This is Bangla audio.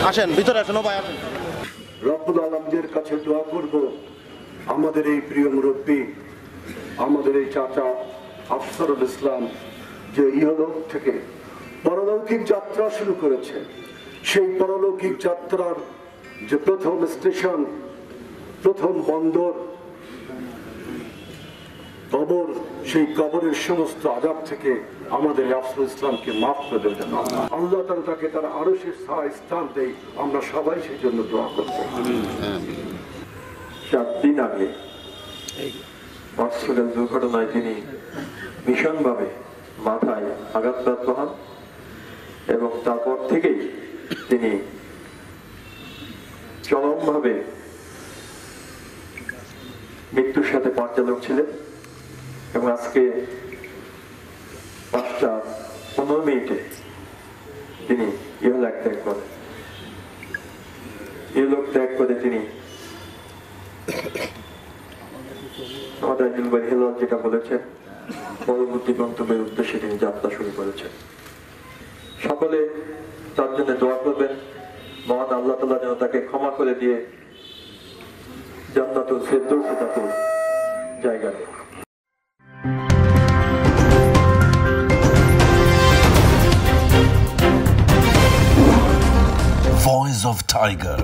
আসেন ভিতরে আসেন ভাই আসেন। রব্বুল আলামিনের কাছে দোয়া করব আমাদের এই প্রিয় মুরব্বী আমাদের এই চাচা আফসারুল ইসলাম যে ইহলোক থেকে পরলৌকিক যাত্রা শুরু করেছে, সেই পরলৌকিক যাত্রার যে প্রথম স্টেশন, প্রথম বন্দর কবর, সেই কবরের সমস্ত আযাব থেকে আমাদের আফসারুল ইসলামকে মাফ করে দেবেন আল্লাহ তাআলা, তাকে তার আরশের ছায়ায় স্থান দেয়। আমরা সবাই সেই জন্য দোয়া করব। 7 দিন আগে হসপিটাল দুর্ঘটনায় তিনি ভীষণভাবে মাথায় আঘাতপ্রাপ্ত হন এবং তারপর থেকেই তিনি চরমভাবে মৃত্যুর সাথে পর্যালোক ছিলেন এবং আজকে 5:15 তিনি ইহলোক ত্যাগ করে তিনি আমাদের যেটা বলেছেন পরবর্তী গন্তব্যের উদ্দেশ্যে তিনি যাত্রা শুরু করেছেন। সকলে তার জন্য দোয়া করবেন, মহান আল্লাহ তাআলা যেন তাকে ক্ষমা করে দিয়ে জান্নাতুল ফেরদৌসে তাকে জায়গা দেয়। Voice of Tiger.